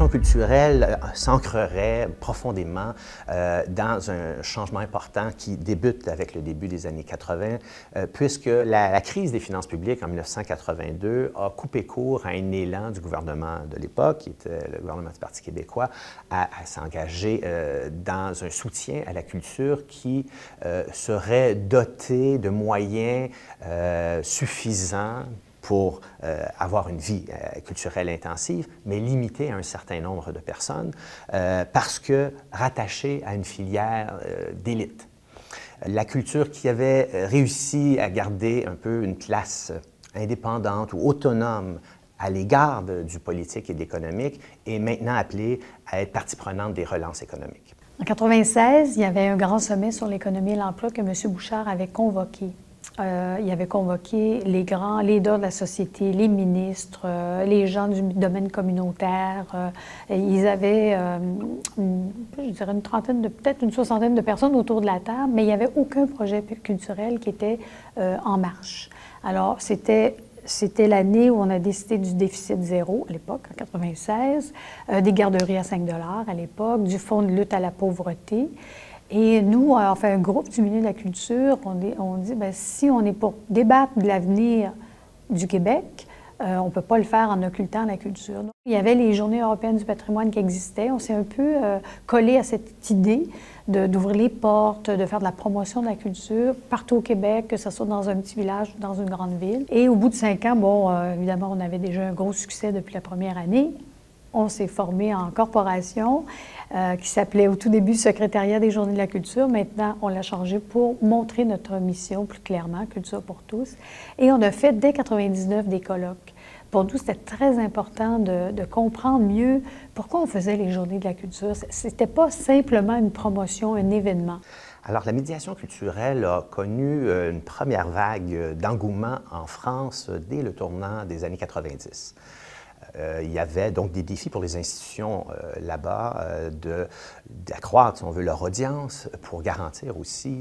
médiation culturelle s'ancrerait profondément dans un changement important qui débute avec le début des années 80, puisque la crise des finances publiques en 1982 a coupé court à un élan du gouvernement de l'époque, qui était le gouvernement du Parti québécois, à s'engager dans un soutien à la culture qui serait doté de moyens suffisants pour avoir une vie culturelle intensive, mais limitée à un certain nombre de personnes, parce que rattachée à une filière d'élite. La culture qui avait réussi à garder un peu une classe indépendante ou autonome à l'égard du politique et de l'économique est maintenant appelée à être partie prenante des relances économiques. En 1996, il y avait un grand sommet sur l'économie et l'emploi que M. Bouchard avait convoqué. Il avait convoqué les grands leaders de la société, les ministres, les gens du domaine communautaire. Ils avaient, je dirais, une trentaine, peut-être une soixantaine de personnes autour de la table, mais il n'y avait aucun projet culturel qui était en marche. Alors, c'était l'année où on a décidé du déficit zéro, à l'époque, en 1996, des garderies à 5 $ à l'époque, du fonds de lutte à la pauvreté. Et nous, on fait un groupe du milieu de la culture, on dit, bien, si on est pour débattre de l'avenir du Québec, on ne peut pas le faire en occultant la culture. Donc, il y avait les Journées européennes du patrimoine qui existaient. On s'est un peu collé à cette idée d'ouvrir les portes, de faire de la promotion de la culture partout au Québec, que ce soit dans un petit village ou dans une grande ville. Et au bout de 5 ans, bon, évidemment, on avait déjà un gros succès depuis la première année. On s'est formé en corporation qui s'appelait au tout début Secrétariat des Journées de la culture. Maintenant, on l'a changé pour montrer notre mission plus clairement, Culture pour tous. Et on a fait dès 1999 des colloques. Pour nous, c'était très important de comprendre mieux pourquoi on faisait les Journées de la culture. C'était pas simplement une promotion, un événement. Alors, la médiation culturelle a connu une première vague d'engouement en France dès le tournant des années 90. Il y avait donc des défis pour les institutions là-bas d'accroître, si on veut, leur audience pour garantir aussi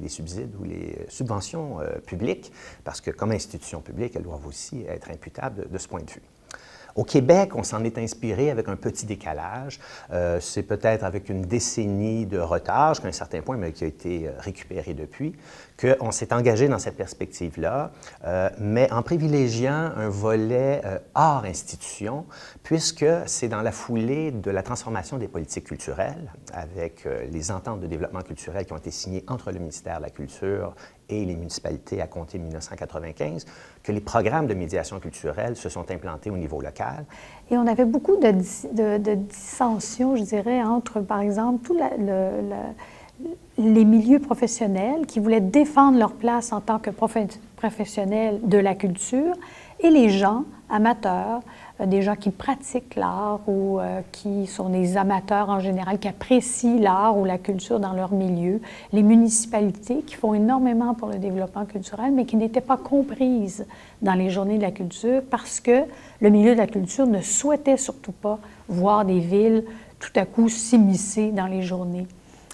les subsides ou les subventions publiques, parce que comme institutions publiques, elles doivent aussi être imputables de ce point de vue. Au Québec, on s'en est inspiré avec un petit décalage. C'est peut-être avec une décennie de retard, jusqu'à un certain point, mais qui a été récupéré depuis, qu'on s'est engagé dans cette perspective-là, mais en privilégiant un volet hors institution, puisque c'est dans la foulée de la transformation des politiques culturelles, avec les ententes de développement culturel qui ont été signées entre le ministère de la Culture et les municipalités à compter de 1995, que les programmes de médiation culturelle se sont implantés au niveau local. Et on avait beaucoup de dissensions, je dirais, entre, par exemple, tous les milieux professionnels qui voulaient défendre leur place en tant que professionnels de la culture et les gens amateurs, des gens qui pratiquent l'art ou qui sont des amateurs en général, qui apprécient l'art ou la culture dans leur milieu, les municipalités qui font énormément pour le développement culturel, mais qui n'étaient pas comprises dans les Journées de la culture parce que le milieu de la culture ne souhaitait surtout pas voir des villes tout à coup s'immiscer dans les journées.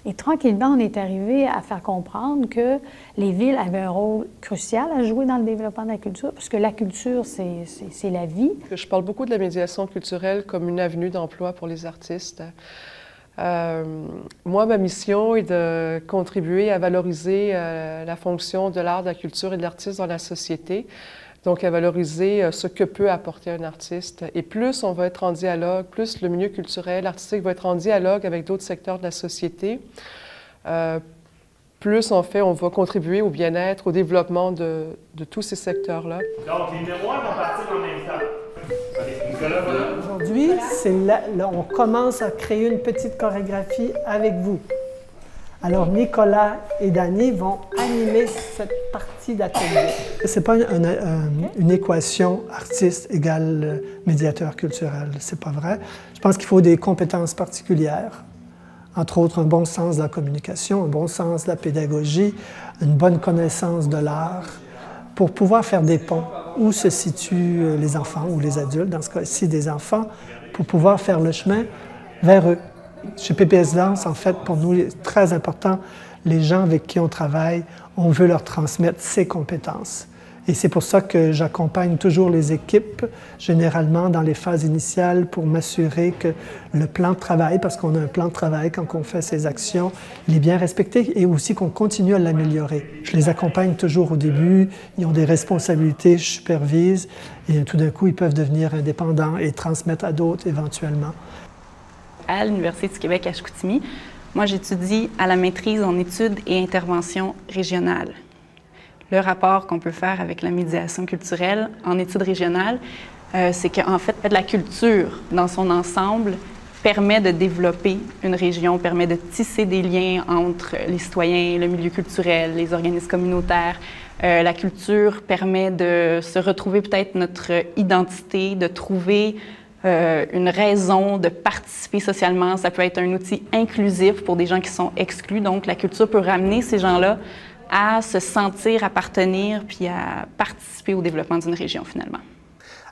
Et tranquillement, on est arrivé à faire comprendre que les villes avaient un rôle crucial à jouer dans le développement de la culture, parce que la culture, c'est la vie. Je parle beaucoup de la médiation culturelle comme une avenue d'emploi pour les artistes. Moi, ma mission est de contribuer à valoriser la fonction de l'art, de la culture et de l'artiste dans la société. Donc, à valoriser ce que peut apporter un artiste. Et plus on va être en dialogue, plus le milieu culturel, artistique va être en dialogue avec d'autres secteurs de la société, plus en fait on va contribuer au bien-être, au développement de tous ces secteurs-là. Donc, les mémoires vont partir en même temps. Nicolas, voilà. Aujourd'hui, là, on commence à créer une petite chorégraphie avec vous. Alors, Nicolas et Dany vont animer cette partie d'atelier. Ce n'est pas une équation artiste égale médiateur culturel, c'est pas vrai. Je pense qu'il faut des compétences particulières, entre autres un bon sens de la communication, un bon sens de la pédagogie, une bonne connaissance de l'art, pour pouvoir faire des ponts où se situent les enfants ou les adultes, dans ce cas-ci des enfants, pour pouvoir faire le chemin vers eux. Chez PPS Danse, en fait, pour nous, c'est très important, les gens avec qui on travaille, on veut leur transmettre ces compétences. Et c'est pour ça que j'accompagne toujours les équipes, généralement dans les phases initiales, pour m'assurer que le plan de travail, parce qu'on a un plan de travail quand on fait ces actions, il est bien respecté et aussi qu'on continue à l'améliorer. Je les accompagne toujours au début, ils ont des responsabilités, je supervise, et tout d'un coup, ils peuvent devenir indépendants et transmettre à d'autres éventuellement. À l'Université du Québec à Chicoutimi, moi, j'étudie à la maîtrise en études et interventions régionales. Le rapport qu'on peut faire avec la médiation culturelle en études régionales, c'est qu'en fait, la culture dans son ensemble permet de développer une région, permet de tisser des liens entre les citoyens, le milieu culturel, les organismes communautaires. La culture permet de se retrouver peut-être notre identité, de trouver une raison de participer socialement. Ça peut être un outil inclusif pour des gens qui sont exclus. Donc, la culture peut ramener ces gens-là à se sentir appartenir puis à participer au développement d'une région, finalement.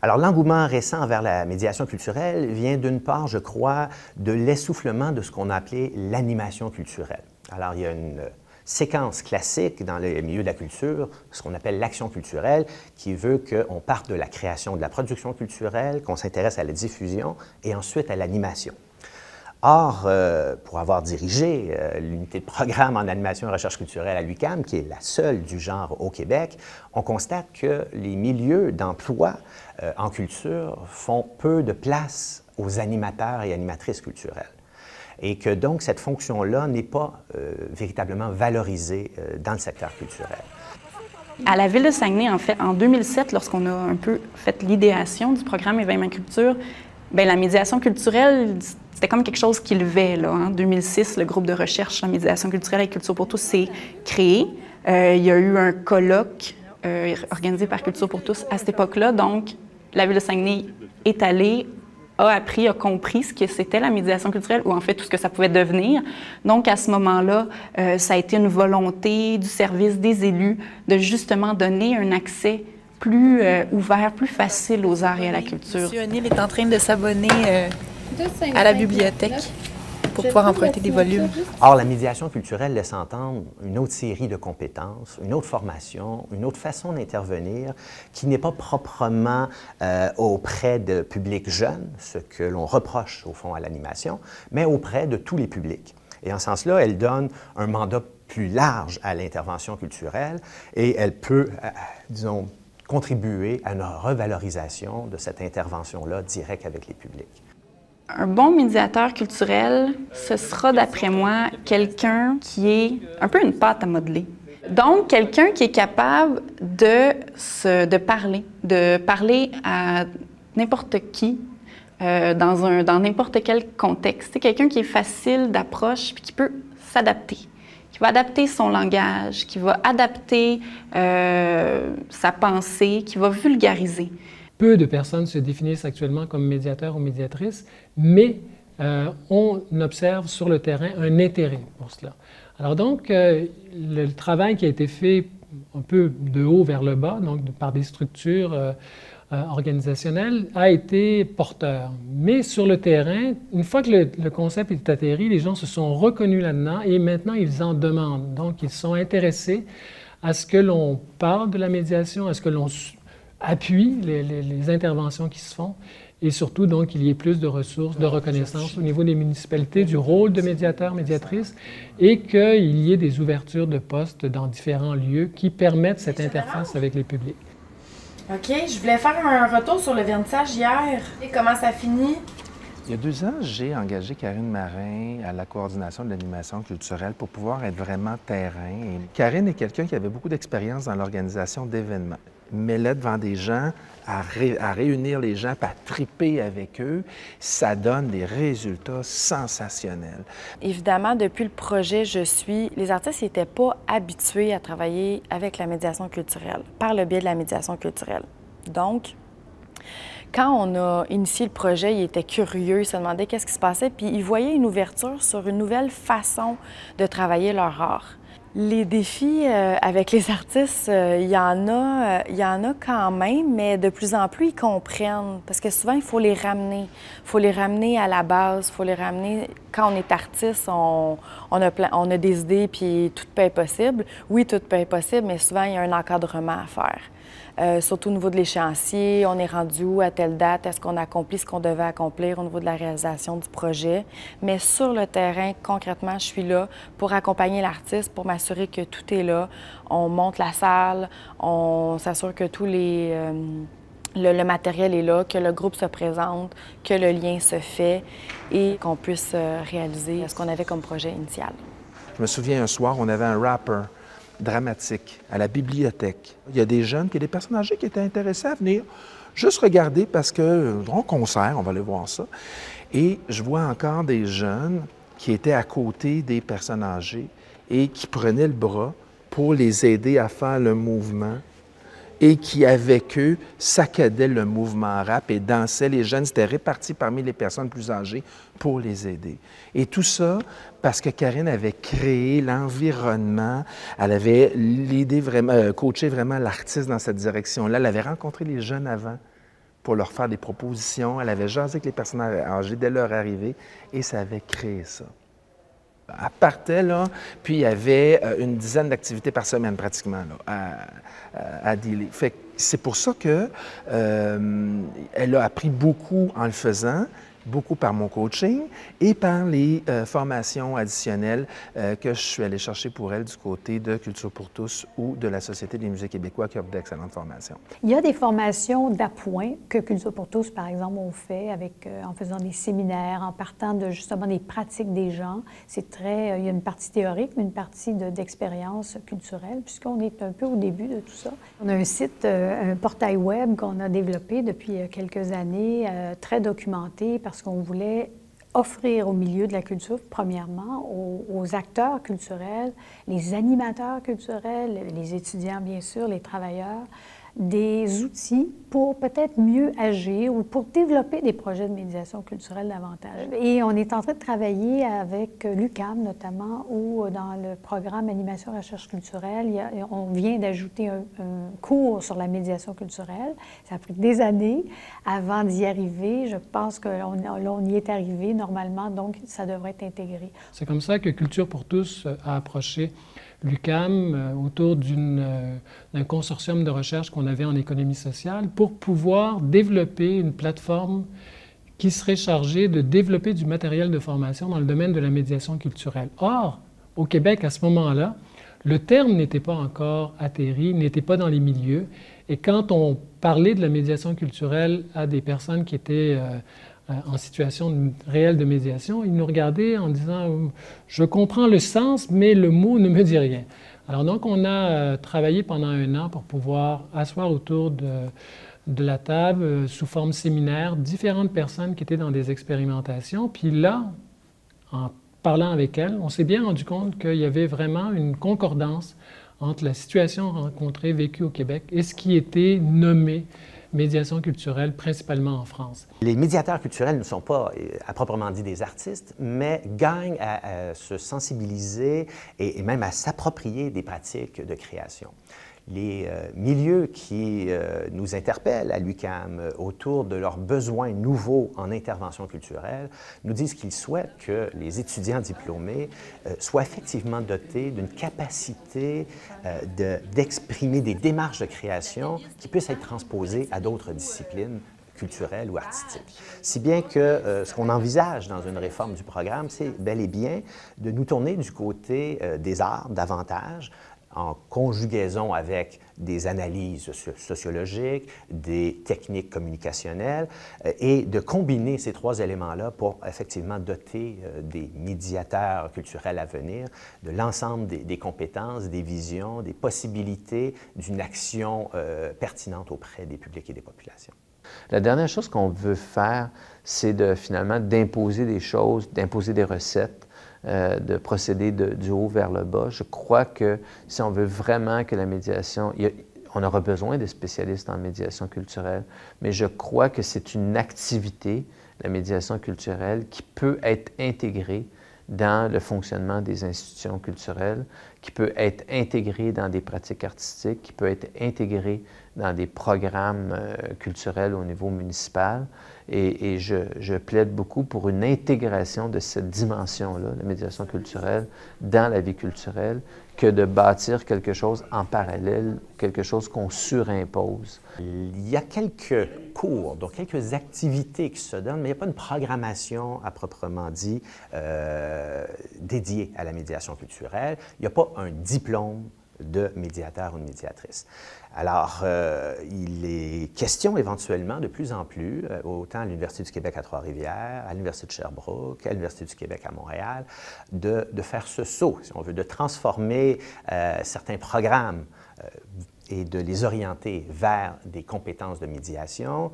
Alors, l'engouement récent envers la médiation culturelle vient d'une part, je crois, de l'essoufflement de ce qu'on a appelé l'animation culturelle. Alors, il y a une séquence classique dans le milieu de la culture, ce qu'on appelle l'action culturelle, qui veut qu'on parte de la création, de la production culturelle, qu'on s'intéresse à la diffusion et ensuite à l'animation. Or, pour avoir dirigé l'unité de programme en animation et recherche culturelle à l'UQAM, qui est la seule du genre au Québec, on constate que les milieux d'emploi en culture font peu de place aux animateurs et animatrices culturelles. Et que donc cette fonction-là n'est pas véritablement valorisée dans le secteur culturel. À la Ville de Saguenay, en fait, en 2007, lorsqu'on a un peu fait l'idéation du programme Éveillement culture, bien, la médiation culturelle, c'était comme quelque chose qui levait. Là, en 2006, le groupe de recherche en médiation culturelle et Culture pour tous s'est créé. Il y a eu un colloque organisé par Culture pour tous à cette époque-là. Donc, la Ville de Saguenay est allée, a appris, a compris ce que c'était la médiation culturelle, ou en fait tout ce que ça pouvait devenir. Donc, à ce moment-là, ça a été une volonté du service des élus de justement donner un accès plus ouvert, plus facile aux arts et à la culture. M. O'Neill est en train de s'abonner à la bibliothèque pour pouvoir emprunter des volumes. Or, la médiation culturelle laisse entendre une autre série de compétences, une autre formation, une autre façon d'intervenir qui n'est pas proprement auprès de publics jeunes, ce que l'on reproche au fond à l'animation, mais auprès de tous les publics. Et en ce sens-là, elle donne un mandat plus large à l'intervention culturelle et elle peut, disons, contribuer à une revalorisation de cette intervention-là directe avec les publics. Un bon médiateur culturel, ce sera, d'après moi, quelqu'un qui est un peu une pâte à modeler. Donc, quelqu'un qui est capable de parler à n'importe qui, dans n'importe quel contexte. C'est quelqu'un qui est facile d'approche puis qui peut s'adapter, qui va adapter son langage, qui va adapter sa pensée, qui va vulgariser. Peu de personnes se définissent actuellement comme médiateurs ou médiatrices, mais on observe sur le terrain un intérêt pour cela. Alors donc, le travail qui a été fait un peu de haut vers le bas, donc par des structures organisationnelles, a été porteur. Mais sur le terrain, une fois que le concept est atterri, les gens se sont reconnus là-dedans et maintenant ils en demandent. Donc, ils sont intéressés à ce que l'on parle de la médiation, à ce que l'on appuie les interventions qui se font et surtout, donc, qu'il y ait plus de ressources, de reconnaissance au niveau des municipalités du rôle de médiateur, médiatrice et qu'il y ait des ouvertures de postes dans différents lieux qui permettent cette interface avec les publics. OK, je voulais faire un retour sur le vernissage hier. Et comment ça finit? Il y a 2 ans, j'ai engagé Karine Marin à la coordination de l'animation culturelle pour pouvoir être vraiment terrain. Et Karine est quelqu'un qui avait beaucoup d'expérience dans l'organisation d'événements. Mais là, devant des gens, à réunir les gens, à triper avec eux, ça donne des résultats sensationnels. Évidemment, depuis le projet les artistes n'étaient pas habitués à travailler avec la médiation culturelle, par le biais de la médiation culturelle. Donc, quand on a initié le projet, ils étaient curieux, ils se demandaient qu'est-ce qui se passait, puis ils voyaient une ouverture sur une nouvelle façon de travailler leur art. Les défis avec les artistes, il y en a quand même, mais de plus en plus, ils comprennent. Parce que souvent, il faut les ramener. Il faut les ramener à la base, il faut les ramener... Quand on est artiste, on a des idées, puis tout peut être possible. Oui, tout peut être possible, mais souvent, il y a un encadrement à faire. surtout au niveau de l'échéancier. On est rendu où à telle date? Est-ce qu'on a accompli ce qu'on devait accomplir au niveau de la réalisation du projet? Mais sur le terrain, concrètement, je suis là pour accompagner l'artiste, pour m'assurer que tout est là. On monte la salle, on s'assure que tous les... Le matériel est là, que le groupe se présente, que le lien se fait et qu'on puisse réaliser ce qu'on avait comme projet initial. Je me souviens un soir, on avait un rapper dramatique à la bibliothèque. Il y a des jeunes, puis des personnes âgées qui étaient intéressés à venir juste regarder parce que, en concert, on va aller voir ça. Et je vois encore des jeunes qui étaient à côté des personnes âgées et qui prenaient le bras pour les aider à faire le mouvement et qui, avec eux, saccadaient le mouvement rap et dansaient. Les jeunes étaient répartis parmi les personnes plus âgées pour les aider. Et tout ça parce que Karine avait créé l'environnement, elle avait l'idée vraiment, coaché vraiment l'artiste dans cette direction-là. Elle avait rencontré les jeunes avant pour leur faire des propositions. Elle avait jasé avec les personnes âgées dès leur arrivée et ça avait créé ça. Elle partait, là, puis il y avait une dizaine d'activités par semaine, pratiquement, là, à dealer. Fait que c'est pour ça qu'elle a appris beaucoup en le faisant, beaucoup par mon coaching et par les formations additionnelles que je suis allé chercher pour elle du côté de Culture pour tous ou de la Société des musées québécois qui offre d'excellentes formations. Il y a des formations d'appoint que Culture pour tous, par exemple, on fait avec, en faisant des séminaires, en partant de justement des pratiques des gens. C'est très, il y a une partie théorique, mais une partie d'expérience culturelle, puisqu'on est un peu au début de tout ça. On a un site, un portail web qu'on a développé depuis quelques années, très documenté, parce qu'on voulait offrir au milieu de la culture, premièrement, aux acteurs culturels, les animateurs culturels, les étudiants, bien sûr, les travailleurs, des outils pour peut-être mieux agir ou pour développer des projets de médiation culturelle davantage. Et on est en train de travailler avec l'UQAM, notamment, où dans le programme Animation Recherche culturelle, on vient d'ajouter un cours sur la médiation culturelle. Ça a pris des années avant d'y arriver. Je pense qu'on y est arrivé normalement, donc ça devrait être intégré. C'est comme ça que Culture pour tous a approché l'UQAM autour d'un consortium de recherche qu'on avait en économie sociale pour pouvoir développer une plateforme qui serait chargée de développer du matériel de formation dans le domaine de la médiation culturelle. Or, au Québec, à ce moment-là, le terme n'était pas encore atterri, n'était pas dans les milieux. Et quand on parlait de la médiation culturelle à des personnes qui étaient en situation réelle de médiation, ils nous regardaient en disant « Je comprends le sens, mais le mot ne me dit rien ». Alors donc, on a travaillé pendant 1 an pour pouvoir asseoir autour de la table, sous forme séminaire, différentes personnes qui étaient dans des expérimentations. Puis là, en parlant avec elles, on s'est bien rendu compte qu'il y avait vraiment une concordance entre la situation rencontrée, vécue au Québec, et ce qui était nommé médiation culturelle, principalement en France. Les médiateurs culturels ne sont pas, à proprement dit, des artistes, mais gagnent à se sensibiliser et même à s'approprier des pratiques de création. Les milieux qui nous interpellent à l'UQAM autour de leurs besoins nouveaux en intervention culturelle nous disent qu'ils souhaitent que les étudiants diplômés soient effectivement dotés d'une capacité d'exprimer des démarches de création qui puissent être transposées à d'autres disciplines culturelles ou artistiques. Si bien que ce qu'on envisage dans une réforme du programme, c'est bel et bien de nous tourner du côté des arts davantage, en conjugaison avec des analyses sociologiques, des techniques communicationnelles, et de combiner ces 3 éléments-là pour effectivement doter des médiateurs culturels à venir de l'ensemble des compétences, des visions, des possibilités d'une action pertinente auprès des publics et des populations. La dernière chose qu'on veut faire, c'est finalement d'imposer des choses, d'imposer des recettes, de procéder du haut vers le bas. Je crois que si on veut vraiment que la médiation... on aura besoin des spécialistes en médiation culturelle, mais je crois que c'est une activité, la médiation culturelle, qui peut être intégrée dans le fonctionnement des institutions culturelles, qui peut être intégré dans des pratiques artistiques, qui peut être intégré dans des programmes culturels au niveau municipal. Et je plaide beaucoup pour une intégration de cette dimension-là, la médiation culturelle, dans la vie culturelle, que de bâtir quelque chose en parallèle, quelque chose qu'on surimpose. Il y a quelques cours, donc quelques activités qui se donnent, mais il n'y a pas une programmation à proprement dit dédiée à la médiation culturelle. Il n'y a pas un diplôme de médiateur ou de médiatrice. Alors, il est question éventuellement de plus en plus, autant à l'Université du Québec à Trois-Rivières, à l'Université de Sherbrooke, à l'Université du Québec à Montréal, de faire ce saut, si on veut, de transformer certains programmes et de les orienter vers des compétences de médiation,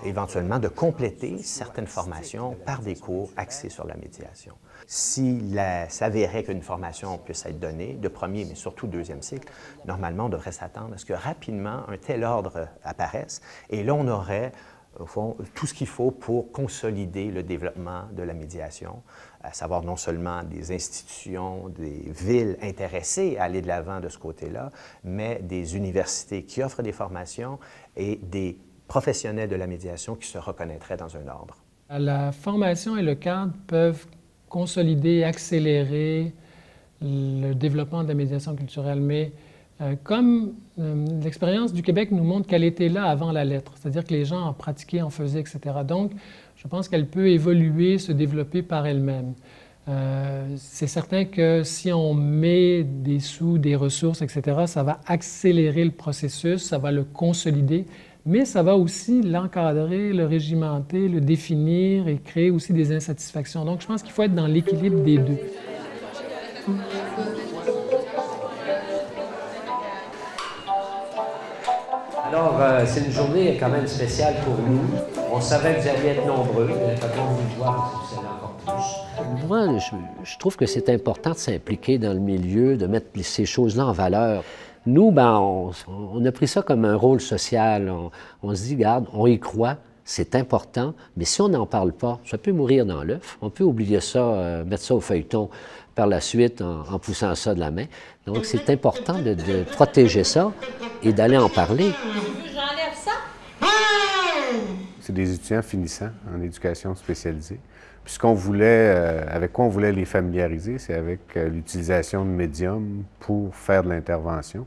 éventuellement de compléter certaines formations par des cours axés sur la médiation. S'il s'avérait qu'une formation puisse être donnée, de premier, mais surtout deuxième cycle, normalement, on devrait s'attendre à ce que rapidement un tel ordre apparaisse. Et là, on aurait, au fond, tout ce qu'il faut pour consolider le développement de la médiation, à savoir non seulement des institutions, des villes intéressées à aller de l'avant de ce côté-là, mais des universités qui offrent des formations et des professionnels de la médiation qui se reconnaîtraient dans un ordre. La formation et le cadre peuvent consolider, accélérer le développement de la médiation culturelle, mais comme l'expérience du Québec nous montre qu'elle était là avant la lettre, c'est-à-dire que les gens en pratiquaient, en faisaient, etc. Donc, je pense qu'elle peut évoluer, se développer par elle-même. C'est certain que si on met des sous, des ressources, etc., ça va accélérer le processus, ça va le consolider, mais ça va aussi l'encadrer, le régimenter, le définir et créer aussi des insatisfactions. Donc, je pense qu'il faut être dans l'équilibre des deux. Alors, c'est une journée quand même spéciale pour nous. On savait que vous alliez être nombreux, mais pas qu'on vous voit, parce que vous allez encore plus. Moi, je trouve que c'est important de s'impliquer dans le milieu, de mettre ces choses-là en valeur. Nous, ben, on a pris ça comme un rôle social. On se dit, regarde, on y croit, c'est important, mais si on n'en parle pas, ça peut mourir dans l'œuf. On peut oublier ça, mettre ça au feuilleton par la suite en poussant ça de la main. Donc, c'est important de protéger ça et d'aller en parler. J'enlève ça. C'est des étudiants finissants en éducation spécialisée. Puis ce qu'on voulait, avec quoi on voulait les familiariser, c'est avec l'utilisation de médiums pour faire de l'intervention.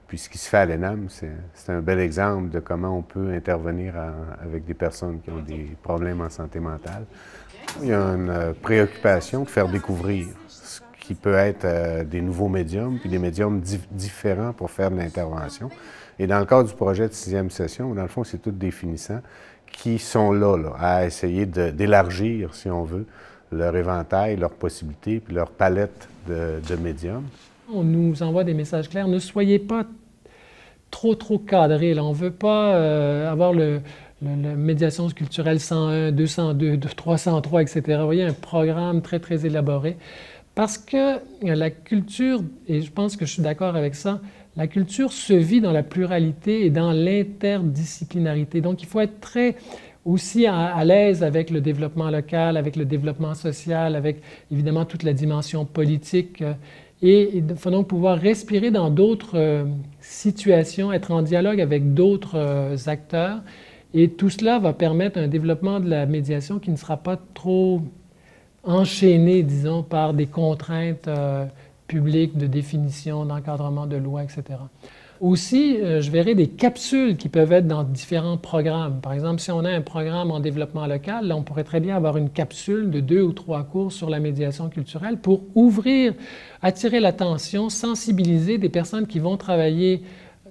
Puis ce qui se fait à l'ENAM, c'est un bel exemple de comment on peut intervenir avec des personnes qui ont des problèmes en santé mentale. Il y a une préoccupation de faire découvrir ce qui peut être des nouveaux médiums, puis des médiums différents pour faire de l'intervention. Et dans le cadre du projet de 6e session, dans le fond, c'est tous des finissants qui sont là à essayer d'élargir, si on veut, leur éventail, leurs possibilités, puis leur palette de médiums. On nous envoie des messages clairs. Ne soyez pas trop cadrés. Là. On ne veut pas avoir le médiation culturelle 101, 202, 303, etc. Vous voyez, un programme très élaboré. Parce que la culture, et je pense que je suis d'accord avec ça, la culture se vit dans la pluralité et dans l'interdisciplinarité. Donc, il faut être très aussi à l'aise avec le développement local, avec le développement social, avec évidemment toute la dimension politique. Et il faut donc pouvoir respirer dans d'autres situations, être en dialogue avec d'autres acteurs. Et tout cela va permettre un développement de la médiation qui ne sera pas trop enchaîné, disons, par des contraintes publiques de définition, d'encadrement de loi, etc. Aussi, je verrai des capsules qui peuvent être dans différents programmes. Par exemple, si on a un programme en développement local, là, on pourrait très bien avoir une capsule de 2 ou 3 cours sur la médiation culturelle pour ouvrir, attirer l'attention, sensibiliser des personnes qui vont travailler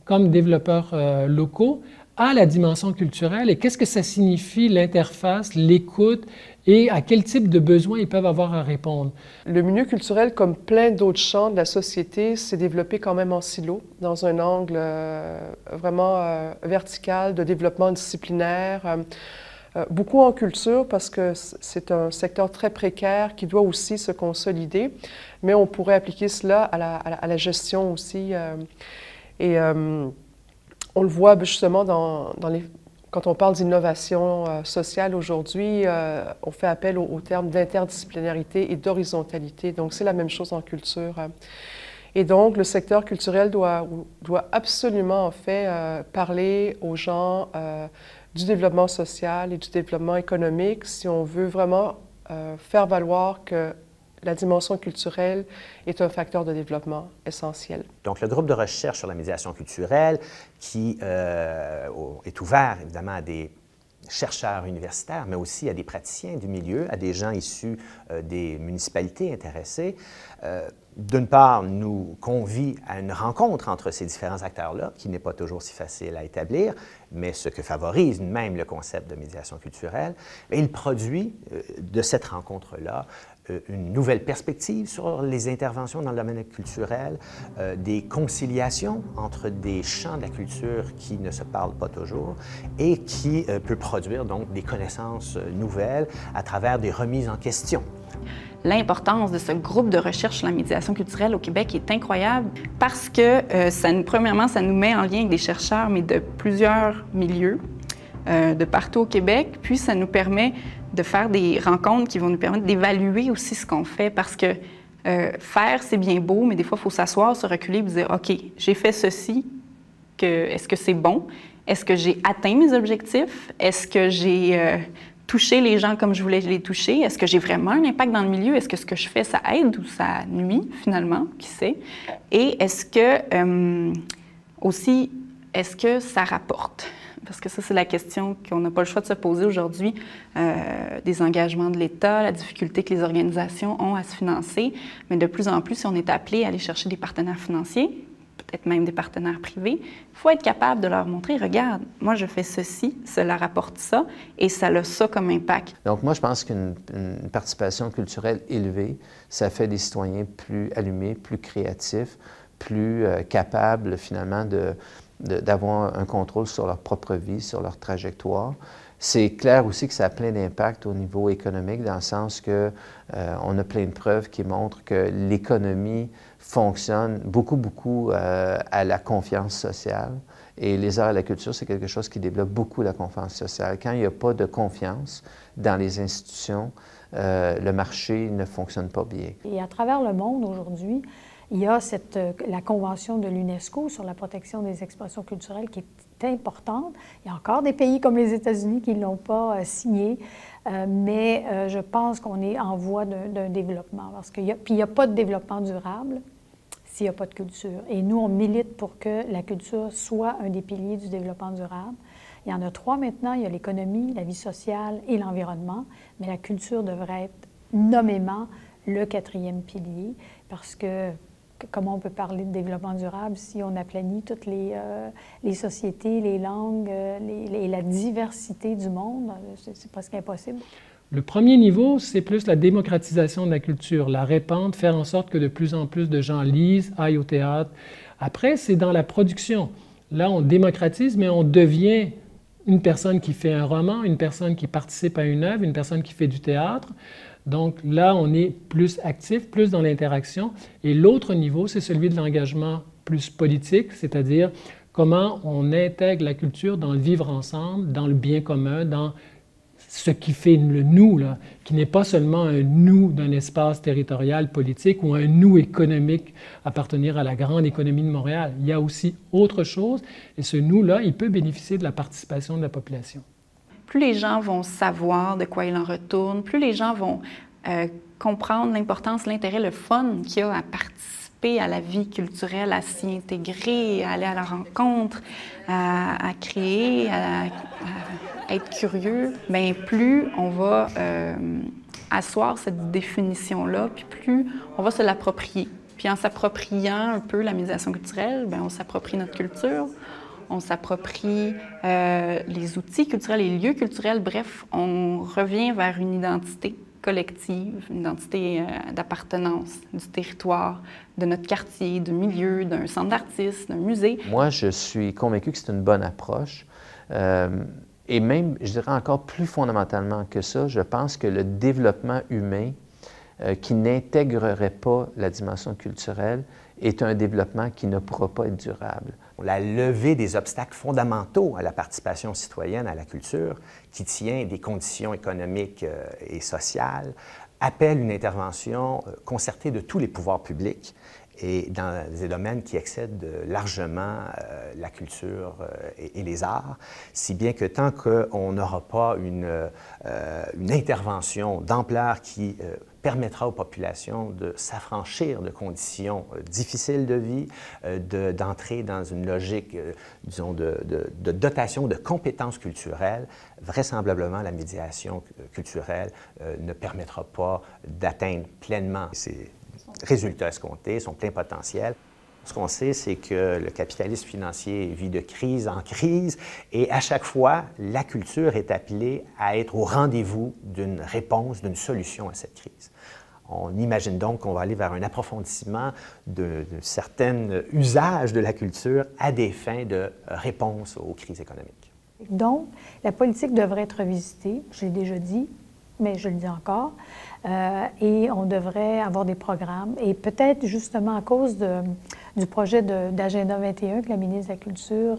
comme développeurs locaux à la dimension culturelle et qu'est-ce que ça signifie l'interface, l'écoute et à quel type de besoins ils peuvent avoir à répondre. Le milieu culturel, comme plein d'autres champs de la société, s'est développé quand même en silo, dans un angle vraiment vertical de développement disciplinaire. Beaucoup en culture parce que c'est un secteur très précaire qui doit aussi se consolider, mais on pourrait appliquer cela à la gestion aussi. On le voit justement Quand on parle d'innovation sociale aujourd'hui, on fait appel au terme d'interdisciplinarité et d'horizontalité. Donc, c'est la même chose en culture. Et donc, le secteur culturel doit absolument, en fait, parler aux gens du développement social et du développement économique si on veut vraiment faire valoir que la dimension culturelle est un facteur de développement essentiel. Donc, le groupe de recherche sur la médiation culturelle, qui est ouvert évidemment à des chercheurs universitaires, mais aussi à des praticiens du milieu, à des gens issus des municipalités intéressées, d'une part, nous convie à une rencontre entre ces différents acteurs-là, qui n'est pas toujours si facile à établir, mais ce que favorise même le concept de médiation culturelle. Et il produit de cette rencontre-là une nouvelle perspective sur les interventions dans le domaine culturel, des conciliations entre des champs de la culture qui ne se parlent pas toujours et qui peut produire donc des connaissances nouvelles à travers des remises en question. L'importance de ce groupe de recherche sur la médiation culturelle au Québec est incroyable parce que, premièrement, ça nous met en lien avec des chercheurs, mais de plusieurs milieux, de partout au Québec. Puis, ça nous permet de faire des rencontres qui vont nous permettre d'évaluer aussi ce qu'on fait parce que faire, c'est bien beau, mais des fois, il faut s'asseoir, se reculer et dire « OK, j'ai fait ceci, est-ce que c'est bon? Est-ce que j'ai atteint mes objectifs? Est-ce que j'ai touché les gens comme je voulais les toucher? Est-ce que j'ai vraiment un impact dans le milieu? Est-ce que ce que je fais, ça aide ou ça nuit, finalement? Qui sait? Et est-ce que, aussi, est-ce que ça rapporte? Parce que ça, c'est la question qu'on n'a pas le choix de se poser aujourd'hui, des engagements de l'État, la difficulté que les organisations ont à se financer. Mais de plus en plus, si on est appelé à aller chercher des partenaires financiers, peut-être même des partenaires privés, il faut être capable de leur montrer, regarde, moi je fais ceci, cela rapporte ça, et ça a ça comme impact. Donc moi, je pense qu'une participation culturelle élevée, ça fait des citoyens plus allumés, plus créatifs, plus capables finalement d'avoir un contrôle sur leur propre vie, sur leur trajectoire. C'est clair aussi que ça a plein d'impact au niveau économique, dans le sens que on a plein de preuves qui montrent que l'économie fonctionne beaucoup à la confiance sociale. Et les arts et la culture, c'est quelque chose qui développe beaucoup la confiance sociale. Quand il n'y a pas de confiance dans les institutions, le marché ne fonctionne pas bien. Et à travers le monde aujourd'hui, il y a la Convention de l'UNESCO sur la protection des expressions culturelles qui est importante. Il y a encore des pays comme les États-Unis qui ne l'ont pas signée, mais je pense qu'on est en voie d'un développement. Puis il n'y a pas de développement durable s'il n'y a pas de culture. Et nous, on milite pour que la culture soit un des piliers du développement durable. Il y en a 3 maintenant. Il y a l'économie, la vie sociale et l'environnement. Mais la culture devrait être nommément le 4e pilier parce que comment on peut parler de développement durable si on aplanit toutes les sociétés, les langues et la diversité du monde? C'est presque impossible. Le premier niveau, c'est plus la démocratisation de la culture, la répandre, faire en sorte que de plus en plus de gens lisent, aillent au théâtre. Après, c'est dans la production. Là, on démocratise, mais on devient une personne qui fait un roman, une personne qui participe à une œuvre, une personne qui fait du théâtre. Donc là, on est plus actif, plus dans l'interaction. Et l'autre niveau, c'est celui de l'engagement plus politique, c'est-à-dire comment on intègre la culture dans le vivre ensemble, dans le bien commun, dans ce qui fait le nous, là, qui n'est pas seulement un nous d'un espace territorial politique ou un nous économique appartenir à la grande économie de Montréal. Il y a aussi autre chose, et ce nous-là, il peut bénéficier de la participation de la population. Plus les gens vont savoir de quoi il en retourne, plus les gens vont comprendre l'importance, l'intérêt, le fun qu'il y a à participer à la vie culturelle, à s'y intégrer, à aller à la rencontre, à créer, à être curieux, bien plus on va asseoir cette définition-là, puis plus on va se l'approprier. Puis en s'appropriant un peu la médiation culturelle, bien, on s'approprie notre culture, on s'approprie les outils culturels, les lieux culturels, bref, on revient vers une identité collective, une identité d'appartenance du territoire, de notre quartier, du milieu, d'un centre d'artistes, d'un musée. Moi, je suis convaincu que c'est une bonne approche. Et même, je dirais encore plus fondamentalement que ça, je pense que le développement humain qui n'intégrerait pas la dimension culturelle est un développement qui ne pourra pas être durable. La levée des obstacles fondamentaux à la participation citoyenne à la culture, qui tient des conditions économiques et sociales, appelle une intervention concertée de tous les pouvoirs publics et dans des domaines qui excèdent largement la culture et les arts, si bien que tant qu'on n'aura pas une intervention d'ampleur qui permettra aux populations de s'affranchir de conditions difficiles de vie, d'entrer dans une logique, disons, de dotation de compétences culturelles, vraisemblablement la médiation culturelle ne permettra pas d'atteindre pleinement ces résultats escomptés, son plein potentiel. Ce qu'on sait, c'est que le capitalisme financier vit de crise en crise et à chaque fois, la culture est appelée à être au rendez-vous d'une réponse, d'une solution à cette crise. On imagine donc qu'on va aller vers un approfondissement de certains usages de la culture à des fins de réponse aux crises économiques. Donc, la politique devrait être revisitée, je l'ai déjà dit, mais je le dis encore, et on devrait avoir des programmes. Et peut-être justement à cause du projet d'Agenda 21 que la ministre de la Culture,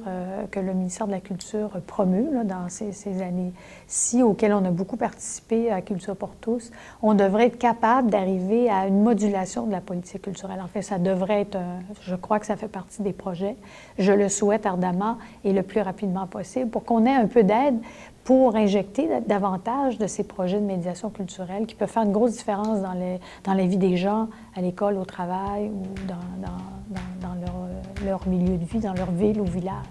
que le ministère de la Culture promeut là, dans ces années-ci, auxquelles on a beaucoup participé à Culture pour tous, on devrait être capable d'arriver à une modulation de la politique culturelle. En fait, ça devrait être, je crois que ça fait partie des projets. Je le souhaite ardemment et le plus rapidement possible pour qu'on ait un peu d'aide pour injecter davantage de ces projets de médiation culturelle qui peuvent faire une grosse différence dans la vie des gens, à l'école, au travail ou dans leur milieu de vie, dans leur ville ou village.